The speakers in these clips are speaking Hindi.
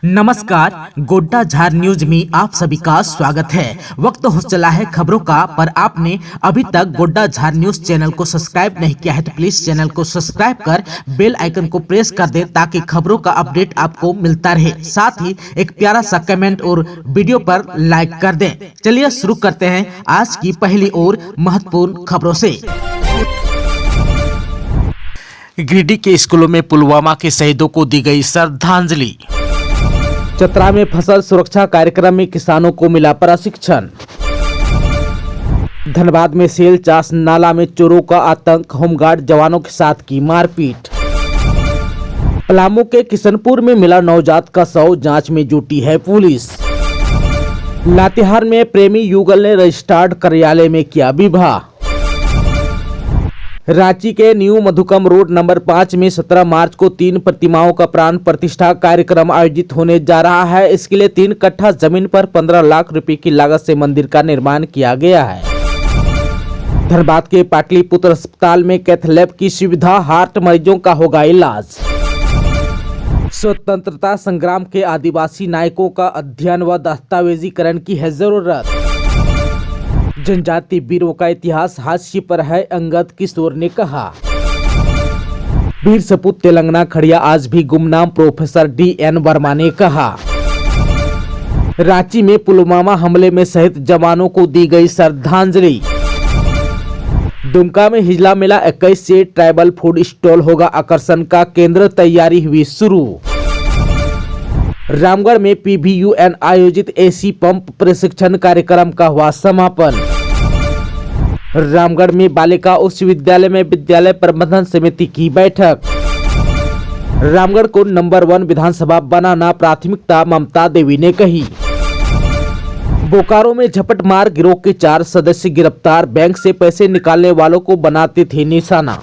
नमस्कार, गोड्डा झार न्यूज में आप सभी का स्वागत है। वक्त हो चला है खबरों का, पर आपने अभी तक गोड्डा झार न्यूज चैनल को सब्सक्राइब नहीं किया है तो प्लीज चैनल को सब्सक्राइब कर बेल आइकन को प्रेस कर दें ताकि खबरों का अपडेट आपको मिलता रहे। साथ ही एक प्यारा सा कमेंट और वीडियो पर लाइक कर दें। चलिए शुरू करते हैं आज की पहली और महत्वपूर्ण खबरों से। गिरिडीह के स्कूलों में पुलवामा के शहीदों को दी गई श्रद्धांजलि। चतरा में फसल सुरक्षा कार्यक्रम में किसानों को मिला प्रशिक्षण। धनबाद में सेल चास नाला में चोरों का आतंक, होमगार्ड जवानों के साथ की मारपीट। पलामू के किशनपुर में मिला नवजात का शव, जांच में जुटी है पुलिस। लातेहार में प्रेमी युगल ने रजिस्ट्रार्ड कार्यालय में किया विवाह। रांची के न्यू मधुकम रोड नंबर 5 में 17 मार्च को 3 प्रतिमाओं का प्राण प्रतिष्ठा कार्यक्रम आयोजित होने जा रहा है। इसके लिए 3 कट्ठा जमीन पर 15 लाख रुपए की लागत से मंदिर का निर्माण किया गया है। धनबाद के पाटलिपुत्र अस्पताल में कैथ लैब की सुविधा, हार्ट मरीजों का होगा इलाज। स्वतंत्रता संग्राम के आदिवासी नायकों का अध्ययन व दस्तावेजीकरण की है जरूरत। जनजाति वीरों का इतिहास हाशिए पर है, अंगद किशोर ने कहा। वीर सपूत तेलंगाना खड़िया आज भी गुमनाम, प्रोफेसर DN वर्मा ने कहा। रांची में पुलवामा हमले में शहीद जवानों को दी गई श्रद्धांजलि। दुमका में हिजला मेला 21 से ट्राइबल फूड स्टॉल होगा आकर्षण का केंद्र, तैयारी हुई शुरू। रामगढ़ में PVUN आयोजित AC पंप प्रशिक्षण कार्यक्रम का हुआ समापन। रामगढ़ में बालिका उच्च विद्यालय में विद्यालय प्रबंधन समिति की बैठक। रामगढ़ को नंबर 1 विधानसभा बनाना प्राथमिकता, ममता देवी ने कही। बोकारो में झपट मार गिरोह के 4 सदस्य गिरफ्तार, बैंक से पैसे निकालने वालों को बनाते थे निशाना।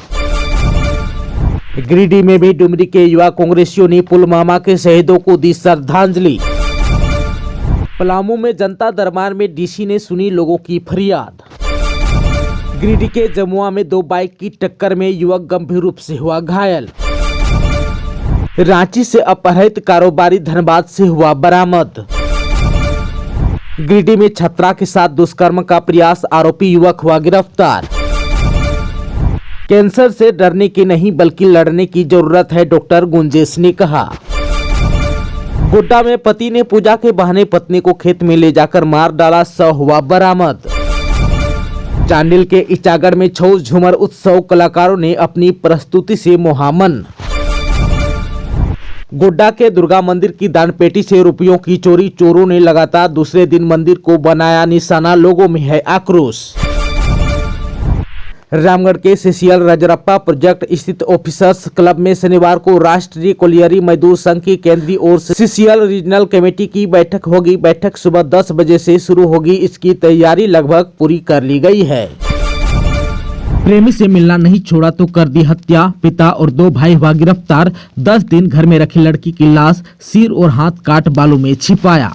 गिरिडीह में भी डुमरी के युवा कांग्रेसियों ने पुलवामा के शहीदों को दी श्रद्धांजलि। पलामू में जनता दरबार में DC ने सुनी लोगों की फरियाद। गिरिडीह के जमुआ में 2 बाइक की टक्कर में युवक गंभीर रूप से हुआ घायल। रांची से अपहृत कारोबारी धनबाद से हुआ बरामद। गिरिडीह में छात्रा के साथ दुष्कर्म का प्रयास, आरोपी युवक हुआ गिरफ्तार। कैंसर से डरने की नहीं बल्कि लड़ने की जरूरत है, डॉक्टर गुंजेश ने कहा। गोड्डा में पति ने पूजा के बहाने पत्नी को खेत में ले जाकर मार डाला, शव हुआ बरामद। चांडिल के इचागढ़ में छऊ झूमर उत्सव, कलाकारों ने अपनी प्रस्तुति से मोहा मन। गोड्डा के दुर्गा मंदिर की दानपेटी से रुपयों की चोरी, चोरों ने लगातार दूसरे दिन मंदिर को बनाया निशाना, लोगों में है आक्रोश। रामगढ़ के CCL राजरप्पा प्रोजेक्ट स्थित ऑफिसर्स क्लब में शनिवार को राष्ट्रीय कोलियरी मजदूर संघ की केंद्रीय ओर से CCL रीजनल कमेटी की बैठक होगी। बैठक सुबह 10 बजे से शुरू होगी। इसकी तैयारी लगभग पूरी कर ली गई है। प्रेमी से मिलना नहीं छोड़ा तो कर दी हत्या, पिता और 2 भाई हुआ गिरफ्तार। 10 दिन घर में रखी लड़की की लाश सिर और हाथ काट बालों में छिपाया।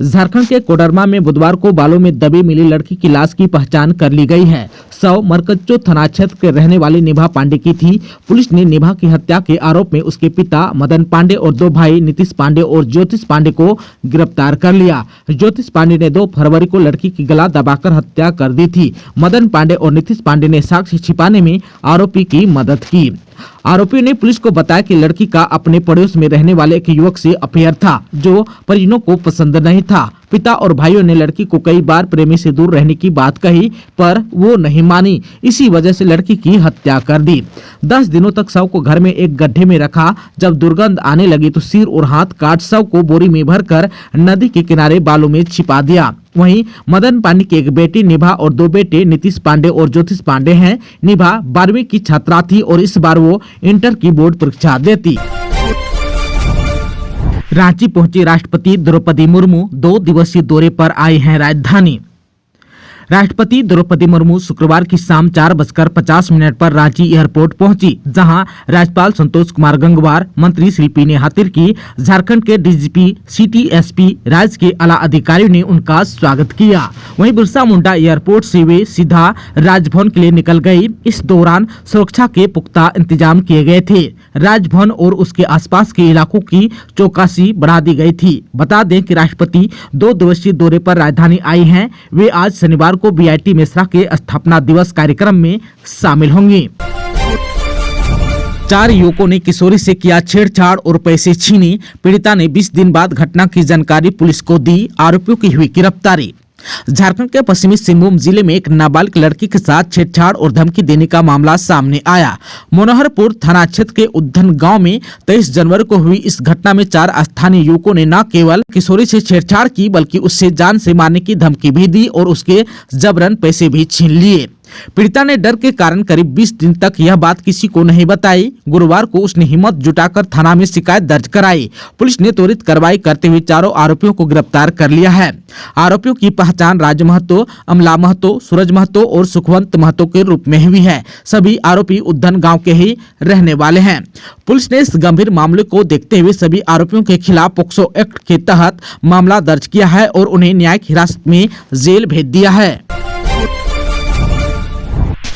झारखंड के कोडरमा में बुधवार को बालों में दबी मिली लड़की की लाश की पहचान कर ली गई है। शव मरकच्चो थाना क्षेत्र के रहने वाली निभा पांडे की थी। पुलिस ने निभा की हत्या के आरोप में उसके पिता मदन पांडे और 2 भाई नीतीश पांडे और ज्योतिष पांडे को गिरफ्तार कर लिया। ज्योतिष पांडे ने 2 फरवरी को लड़की की गला दबाकर हत्या कर दी थी। मदन पांडे और नीतीश पांडे ने साक्ष्य छिपाने में आरोपी की मदद की। आरोपियों ने पुलिस को बताया कि लड़की का अपने पड़ोस में रहने वाले एक युवक से अफेयर था, जो परिजनों को पसंद नहीं था। पिता और भाइयों ने लड़की को कई बार प्रेमी से दूर रहने की बात कही, पर वो नहीं मानी। इसी वजह से लड़की की हत्या कर दी। 10 दिनों तक शव को घर में एक गड्ढे में रखा। जब दुर्गंध आने लगी तो सिर और हाथ काट शव को बोरी में भरकर नदी के किनारे बालों में छिपा दिया। वहीं मदन पांडे की एक बेटी निभा और 2 बेटे नीतीश पांडे और ज्योतिष पांडे हैं। निभा 12वीं की छात्रा थी और इस बार वो इंटर की बोर्ड परीक्षा देती। रांची पहुंची राष्ट्रपति द्रौपदी मुर्मू 2 दिवसीय दौरे पर आई हैं राजधानी। राष्ट्रपति द्रौपदी मुर्मू शुक्रवार की शाम 4:50 पर रांची एयरपोर्ट पहुंची, जहां राज्यपाल संतोष कुमार गंगवार, मंत्री श्री P. तिर्की, झारखंड के DGP, सिटी SP, राज्य के आला अधिकारियों ने उनका स्वागत किया। वहीं बिरसा मुंडा एयरपोर्ट से वे सीधा राजभवन के लिए निकल गयी। इस दौरान सुरक्षा के पुख्ता इंतजाम किए गए थे। राजभवन और उसके आसपास के इलाकों की चौकसी बढ़ा दी गई थी। बता दें कि राष्ट्रपति 2 दिवसीय दौरे पर राजधानी आई हैं। वे आज शनिवार को बीआईटी मिश्रा के स्थापना दिवस कार्यक्रम में शामिल होंगी। 4 युवकों ने किशोरी से किया छेड़छाड़ और पैसे छीने। पीड़िता ने 20 दिन बाद घटना की जानकारी पुलिस को दी। आरोपियों की हुई गिरफ्तारी। झारखंड के पश्चिमी सिंहभूम जिले में एक नाबालिग लड़की के साथ छेड़छाड़ और धमकी देने का मामला सामने आया। मनोहरपुर थाना क्षेत्र के उद्धन गांव में 23 जनवरी को हुई इस घटना में 4 स्थानीय युवकों ने न केवल किशोरी से छेड़छाड़ की बल्कि उससे जान से मारने की धमकी भी दी और उसके जबरन पैसे भी छीन लिए। पीड़िता ने डर के कारण करीब 20 दिन तक यह बात किसी को नहीं बताई। गुरुवार को उसने हिम्मत जुटाकर थाना में शिकायत दर्ज कराई। पुलिस ने त्वरित कार्रवाई करते हुए चारों आरोपियों को गिरफ्तार कर लिया है। आरोपियों की पहचान राज महतो, अमला महतो, सूरज महतो और सुखवंत महतो के रूप में हुई है। सभी आरोपी उद्धन गांव के ही रहने वाले हैं। पुलिस ने इस गंभीर मामले को देखते हुए सभी आरोपियों के खिलाफ पोक्सो एक्ट के तहत मामला दर्ज किया है और उन्हें न्यायिक हिरासत में जेल भेज दिया है।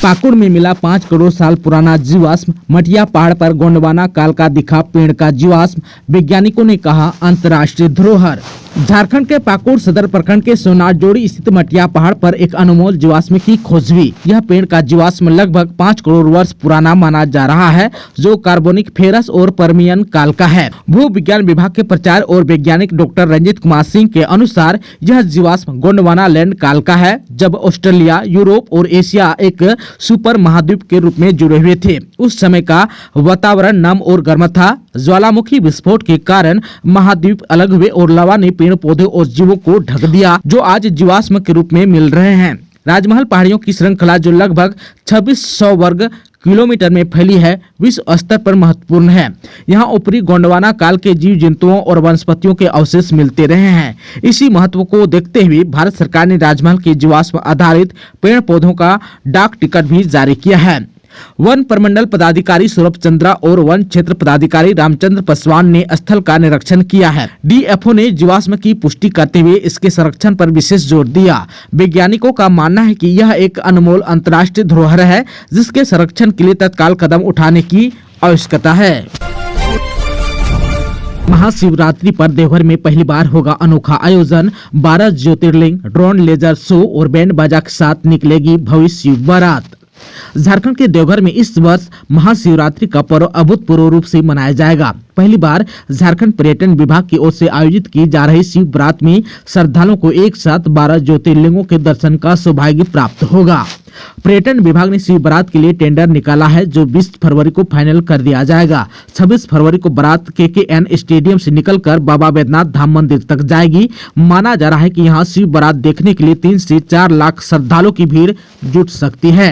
पाकुड़ में मिला 5 करोड़ साल पुराना जीवाश्म। मटिया पहाड़ पर गोंडवाना काल का दिखा पेड़ का जीवाश्म। वैज्ञानिकों ने कहा अंतर्राष्ट्रीय धरोहर। झारखंड के पाकुड़ सदर प्रखंड के सोनार जोड़ी स्थित मटिया पहाड़ पर एक अनमोल जीवाश्म की खोज हुई। यह पेड़ का जीवाश्म लगभग 5 करोड़ वर्ष पुराना माना जा रहा है, जो कार्बोनिक फेरस और पर्मियन काल का है। भू विज्ञान विभाग के प्रचार और वैज्ञानिक डॉक्टर रंजीत कुमार सिंह के अनुसार यह जीवाश्म गोंडवाना लैंड काल का है, जब ऑस्ट्रेलिया, यूरोप और एशिया एक सुपर महाद्वीप के रूप में जुड़े हुए थे। उस समय का वातावरण नम और गर्म था। ज्वालामुखी विस्फोट के कारण महाद्वीप अलग हुए और लावा ने पेड़ पौधे और जीवों को ढक दिया, जो आज जीवाश्म के रूप में मिल रहे हैं। राजमहल पहाड़ियों की श्रृंखला, जो लगभग 2600 वर्ग किलोमीटर में फैली है, विश्व स्तर पर महत्वपूर्ण है। यहाँ ऊपरी गोंडवाना काल के जीव जंतुओं और वनस्पतियों के अवशेष मिलते रहे हैं। इसी महत्व को देखते हुए भारत सरकार ने राजमहल के जीवाश्म आधारित पेड़ पौधों का डाक टिकट भी जारी किया है। वन प्रमंडल पदाधिकारी सौरभ चंद्रा और वन क्षेत्र पदाधिकारी रामचंद्र पासवान ने स्थल का निरीक्षण किया है। डीएफओ ने जीवाश्म की पुष्टि करते हुए इसके संरक्षण पर विशेष जोर दिया। वैज्ञानिकों का मानना है कि यह एक अनमोल अंतर्राष्ट्रीय धरोहर है, जिसके संरक्षण के लिए तत्काल कदम उठाने की आवश्यकता है। महाशिवरात्रि पर देवघर में पहली बार होगा अनोखा आयोजन। 12 ज्योतिर्लिंग, ड्रोन, लेजर शो और बैंड बाजा के साथ निकलेगी भव्य शिव बारात। झारखंड के देवघर में इस वर्ष महाशिवरात्रि का पर्व अभूतपूर्व रूप से मनाया जाएगा। पहली बार झारखंड पर्यटन विभाग की ओर से आयोजित की जा रही शिव बारात में श्रद्धालुओं को एक साथ 12 ज्योतिर्लिंगों के दर्शन का सौभाग्य प्राप्त होगा। पर्यटन विभाग ने शिव बारात के लिए टेंडर निकाला है, जो 20 फरवरी को फाइनल कर दिया जाएगा। 26 फरवरी को बारात KKN स्टेडियम से निकलकर बाबा बैद्यनाथ धाम मंदिर तक जाएगी। माना जा रहा है कि यहाँ शिव बारात देखने के लिए 3 से 4 लाख श्रद्धालुओं की भीड़ जुट सकती है।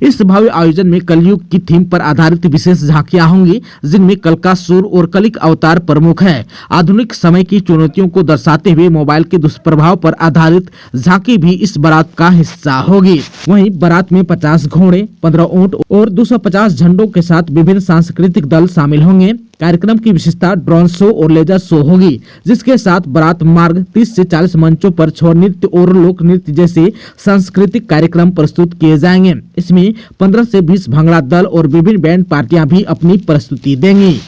इस भव्य आयोजन में कलयुग की थीम पर आधारित विशेष झांकियां होंगी, जिनमें कलकासुर और कलिक अवतार प्रमुख है। आधुनिक समय की चुनौतियों को दर्शाते हुए मोबाइल के दुष्प्रभाव पर आधारित झांकी भी इस बारात का हिस्सा होगी। वहीं बारात में 50 घोड़े, 15 ऊंट और 250 झंडों के साथ विभिन्न सांस्कृतिक दल शामिल होंगे। कार्यक्रम की विशेषता ड्रोन शो और लेजर शो होगी, जिसके साथ बारात मार्ग 30 से 40 मंचों पर छौ नृत्य और लोक नृत्य जैसे सांस्कृतिक कार्यक्रम प्रस्तुत किए जाएंगे। इसमें 15 से 20 भांगड़ा दल और विभिन्न बैंड पार्टियां भी अपनी प्रस्तुति देंगी।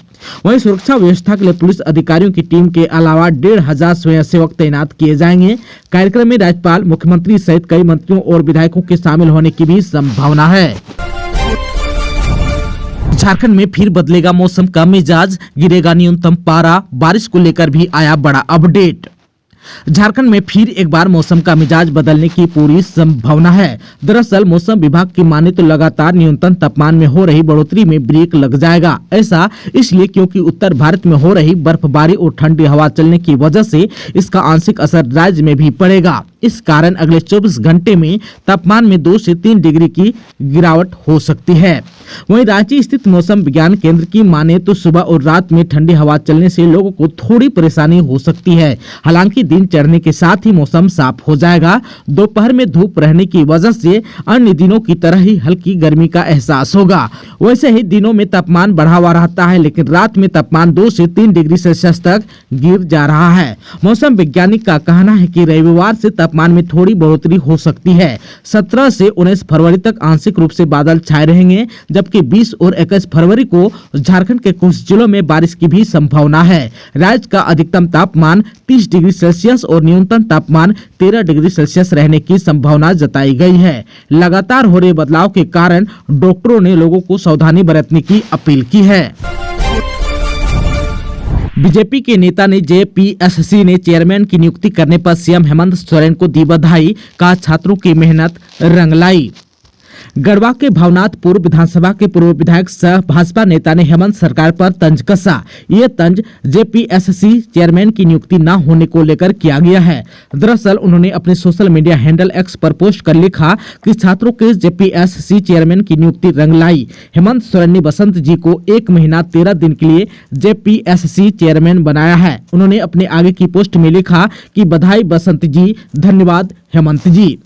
वहीं सुरक्षा व्यवस्था के लिए पुलिस अधिकारियों की टीम के अलावा 1500 स्वयंसेवक तैनात किए जाएंगे। कार्यक्रम में राज्यपाल, मुख्यमंत्री सहित कई मंत्रियों और विधायकों के शामिल होने की भी संभावना है। झारखंड में फिर बदलेगा मौसम का मिजाज, गिरेगा न्यूनतम पारा। बारिश को लेकर भी आया बड़ा अपडेट। झारखंड में फिर एक बार मौसम का मिजाज बदलने की पूरी संभावना है। दरअसल मौसम विभाग की माने तो लगातार न्यूनतम तापमान में हो रही बढ़ोतरी में ब्रेक लग जाएगा। ऐसा इसलिए क्योंकि उत्तर भारत में हो रही बर्फबारी और ठंडी हवा चलने की वजह से इसका आंशिक असर राज्य में भी पड़ेगा। इस कारण अगले 24 घंटे में तापमान में 2 से 3 डिग्री की गिरावट हो सकती है। वहीं रांची स्थित मौसम विज्ञान केंद्र की माने तो सुबह और रात में ठंडी हवा चलने से लोगों को थोड़ी परेशानी हो सकती है। हालांकि दिन चढ़ने के साथ ही मौसम साफ हो जाएगा। दोपहर में धूप रहने की वजह से अन्य दिनों की तरह ही हल्की गर्मी का एहसास होगा। वैसे ही दिनों में तापमान बढ़ा हुआ रहता है, लेकिन रात में तापमान 2 से 3 डिग्री सेल्सियस तक गिर जा रहा है। मौसम वैज्ञानिक का कहना है कि रविवार से तापमान में थोड़ी बढ़ोतरी हो सकती है। 17 से 19 फरवरी तक आंशिक रूप से बादल छाए रहेंगे, जबकि 20 और 21 फरवरी को झारखंड के कुछ जिलों में बारिश की भी संभावना है। राज्य का अधिकतम तापमान 30 डिग्री सेल्सियस और न्यूनतम तापमान 13 डिग्री सेल्सियस रहने की संभावना जताई गई है। लगातार हो रहे बदलाव के कारण डॉक्टरों ने लोगों को सावधानी बरतने की अपील की है। बीजेपी के नेता ने जेपीएससी ने चेयरमैन की नियुक्ति करने पर सीएम हेमंत सोरेन को दी बधाई, कहा छात्रों की मेहनत रंग लाई। गढ़वा के भवनाथ पूर्व विधानसभा के पूर्व विधायक सह भाजपा नेता ने हेमंत सरकार पर तंज कसा। ये तंज जेपीएससी चेयरमैन की नियुक्ति न होने को लेकर किया गया है। दरअसल उन्होंने अपने सोशल मीडिया हैंडल एक्स पर पोस्ट कर लिखा कि छात्रों के जेपीएससी चेयरमैन की नियुक्ति रंग लाई। हेमंत सोरेन ने बसंत जी को 1 महीना 13 दिन के लिए जेपीएससी चेयरमैन बनाया है। उन्होंने अपने आगे की पोस्ट में लिखा कि बधाई बसंत जी, धन्यवाद हेमंत जी।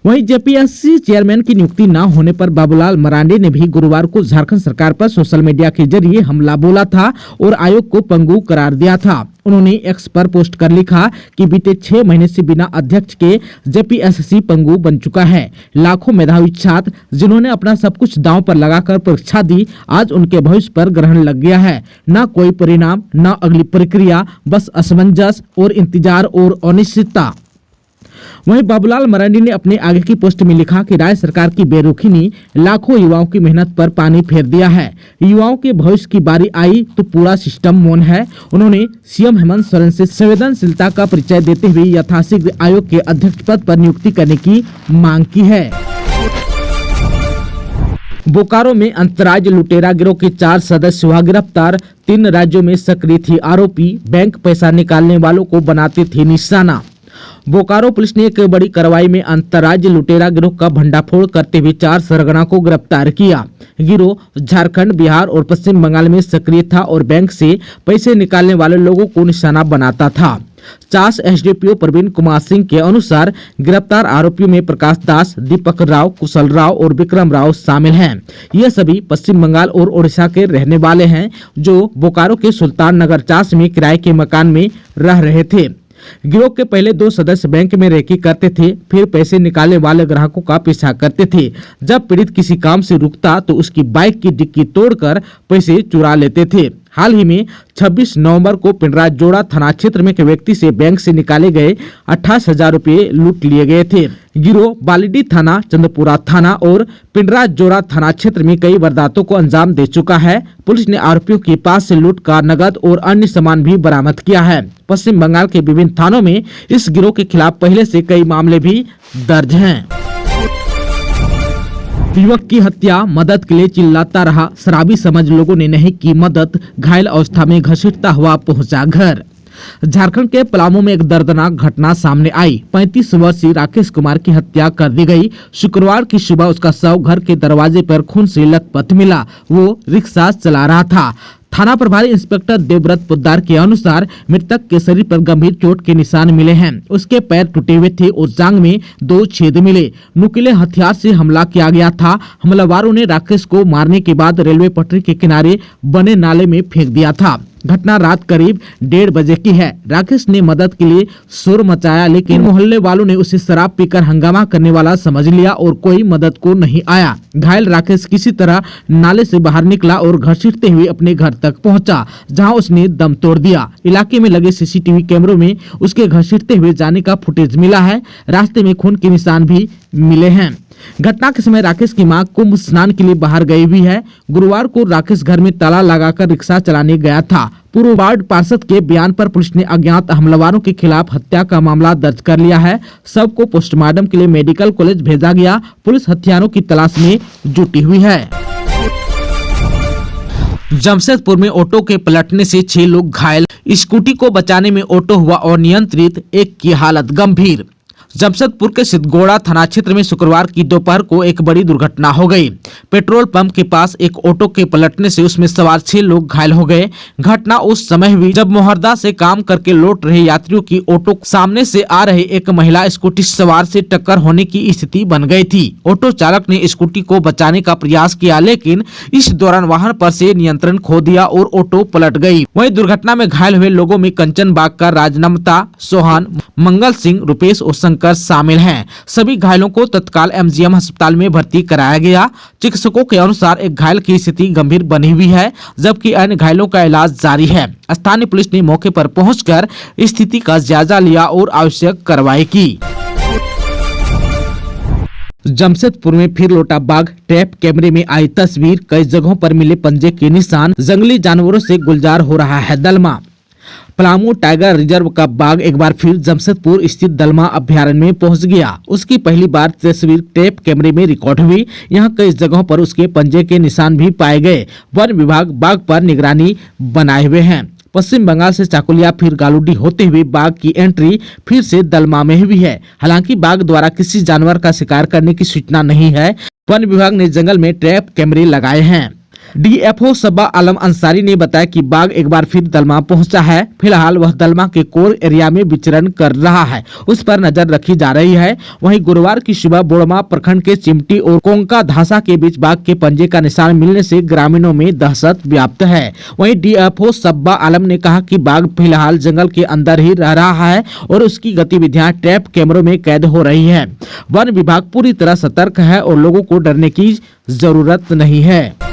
वहीं जेपीएससी चेयरमैन की नियुक्ति न होने पर बाबूलाल मरांडी ने भी गुरुवार को झारखंड सरकार पर सोशल मीडिया के जरिए हमला बोला था और आयोग को पंगु करार दिया था। उन्होंने एक्स पर पोस्ट कर लिखा कि बीते 6 महीने से बिना अध्यक्ष के जेपीएससी पंगु बन चुका है। लाखों मेधावी छात्र जिन्होंने अपना सब कुछ दांव पर लगाकर परीक्षा दी, आज उनके भविष्य पर ग्रहण लग गया है। न कोई परिणाम, न अगली प्रक्रिया, बस असमंजस और इंतजार और अनिश्चितता। वहीं बाबूलाल मरांडी ने अपने आगे की पोस्ट में लिखा कि राज्य सरकार की बेरुखी ने लाखों युवाओं की मेहनत पर पानी फेर दिया है। युवाओं के भविष्य की बारी आई तो पूरा सिस्टम मौन है। उन्होंने सीएम हेमंत सोरेन से संवेदनशीलता का परिचय देते हुए यथाशीघ्र आयोग के अध्यक्ष पद पर नियुक्ति करने की मांग की है। बोकारो में अंतर्राज्यीय लुटेरा गिरोह के 4 सदस्य हुआ गिरफ्तार। 3 राज्यों में सक्रिय थे आरोपी, बैंक पैसा निकालने वालों को बनाते थे निशाना। बोकारो पुलिस ने एक बड़ी कार्रवाई में अंतर्राज्यीय लुटेरा गिरोह का भंडाफोड़ करते हुए 4 सरगना को गिरफ्तार किया। गिरोह झारखंड, बिहार और पश्चिम बंगाल में सक्रिय था और बैंक से पैसे निकालने वाले लोगों को निशाना बनाता था। चास एसडीपीओ प्रवीण कुमार सिंह के अनुसार गिरफ्तार आरोपियों में प्रकाश दास, दीपक राव, कुशल राव और विक्रम राव शामिल हैं। ये सभी पश्चिम बंगाल और ओडिशा के रहने वाले हैं जो बोकारो के सुल्तान नगर चास में किराए के मकान में रह रहे थे। गिरोह के पहले 2 सदस्य बैंक में रेकी करते थे, फिर पैसे निकालने वाले ग्राहकों का पीछा करते थे। जब पीड़ित किसी काम से रुकता तो उसकी बाइक की डिक्की तोड़कर पैसे चुरा लेते थे। हाल ही में 26 नवंबर को पिंडरा जोड़ा थाना क्षेत्र में एक व्यक्ति से बैंक से निकाले गए 28,000 रुपये लूट लिए गए थे। गिरोह बालीडीह थाना, चंद्रपुरा थाना और पिंडरा जोड़ा थाना क्षेत्र में कई वारदातों को अंजाम दे चुका है। पुलिस ने आरोपियों के पास से लूट का नगद और अन्य सामान भी बरामद किया है। पश्चिम बंगाल के विभिन्न थानों में इस गिरोह के खिलाफ पहले से कई मामले भी दर्ज हैं। युवक की हत्या, मदद के लिए चिल्लाता रहा, शराबी समझ लोगों ने नहीं की मदद, घायल अवस्था में घसीटता हुआ पहुंचा घर। झारखंड के पलामू में एक दर्दनाक घटना सामने आई। 35 वर्षीय राकेश कुमार की हत्या कर दी गई। शुक्रवार की सुबह उसका शव घर के दरवाजे पर खून से लथपथ मिला। वो रिक्शा चला रहा था। थाना प्रभारी इंस्पेक्टर देवव्रत पोद्दार के अनुसार मृतक के शरीर पर गंभीर चोट के निशान मिले हैं। उसके पैर टूटे हुए थे और जांघ में 2 छेद मिले। नुकीले हथियार से हमला किया गया था। हमलावरों ने राकेश को मारने के बाद रेलवे पटरी के किनारे बने नाले में फेंक दिया था। घटना रात करीब 1:30 बजे की है। राकेश ने मदद के लिए शोर मचाया, लेकिन मोहल्ले वालों ने उसे शराब पीकर हंगामा करने वाला समझ लिया और कोई मदद को नहीं आया। घायल राकेश किसी तरह नाले से बाहर निकला और घसीटते हुए अपने घर तक पहुंचा, जहां उसने दम तोड़ दिया। इलाके में लगे सीसीटीवी कैमरों में उसके घसीटते हुए जाने का फुटेज मिला है। रास्ते में खून के निशान भी मिले हैं। घटना के समय राकेश की मां कुंभ स्नान के लिए बाहर गई हुई है। गुरुवार को राकेश घर में ताला लगाकर रिक्शा चलाने गया था। पूर्व वार्ड पार्षद के बयान पर पुलिस ने अज्ञात हमलावरों के खिलाफ हत्या का मामला दर्ज कर लिया है। शव को पोस्टमार्टम के लिए मेडिकल कॉलेज भेजा गया। पुलिस हत्यारों की तलाश में जुटी हुई है। जमशेदपुर में ऑटो के पलटने से 6 लोग घायल। स्कूटी को बचाने में ऑटो हुआ अनियंत्रित, एक की हालत गंभीर। जमशेदपुर के सिद्धगोड़ा थाना क्षेत्र में शुक्रवार की दोपहर को एक बड़ी दुर्घटना हो गई। पेट्रोल पंप के पास एक ऑटो के पलटने से उसमें सवार 6 लोग घायल हो गए। घटना उस समय हुई जब मोहर्दा से काम करके लौट रहे यात्रियों की ऑटो सामने से आ रहे एक महिला स्कूटी सवार से टक्कर होने की स्थिति बन गई थी। ऑटो चालक ने स्कूटी को बचाने का प्रयास किया, लेकिन इस दौरान वाहन पर से नियंत्रण खो दिया और ऑटो पलट गई। वहीं दुर्घटना में घायल हुए लोगों में कंचन बाग का राजनमता, सोहान, मंगल सिंह, रुपेश और शंकर शामिल हैं। सभी घायलों को तत्काल एमजीएम अस्पताल में भर्ती कराया गया। चिकित्सकों के अनुसार एक घायल की स्थिति गंभीर बनी हुई है, जबकि अन्य घायलों का इलाज जारी है। स्थानीय पुलिस ने मौके पर पहुंचकर स्थिति का जायजा लिया और आवश्यक कार्रवाई की। जमशेदपुर में फिर लौटा बाघ, ट्रैप कैमरे में आई तस्वीर, कई जगहों पर मिले पंजे के निशान, जंगली जानवरों से गुलजार हो रहा है दलमा। पलामू टाइगर रिजर्व का बाघ एक बार फिर जमशेदपुर स्थित दलमा अभ्यारण्य में पहुंच गया। उसकी पहली बार तस्वीर ट्रैप कैमरे में रिकॉर्ड हुई। यहां कई जगहों पर उसके पंजे के निशान भी पाए गए। वन विभाग बाघ पर निगरानी बनाए हुए हैं। पश्चिम बंगाल से चाकुलिया फिर गालूडी होते हुए बाघ की एंट्री फिर से दलमा में हुई है। हालांकि बाघ द्वारा किसी जानवर का शिकार करने की सूचना नहीं है। वन विभाग ने जंगल में ट्रैप कैमरे लगाए हैं। डीएफओ सब्बा आलम अंसारी ने बताया कि बाघ एक बार फिर दलमा पहुंचा है। फिलहाल वह दलमा के कोर एरिया में विचरण कर रहा है, उस पर नजर रखी जा रही है। वहीं गुरुवार की सुबह बोड़मा प्रखंड के चिमटी और कोंका धासा के बीच बाघ के पंजे का निशान मिलने से ग्रामीणों में दहशत व्याप्त है। वहीं डीएफओ सब्बा आलम ने कहा कि बाघ फिलहाल जंगल के अंदर ही रह रहा है और उसकी गतिविधियां ट्रैप कैमरों में कैद हो रही है। वन विभाग पूरी तरह सतर्क है और लोगों को डरने की जरूरत नहीं है।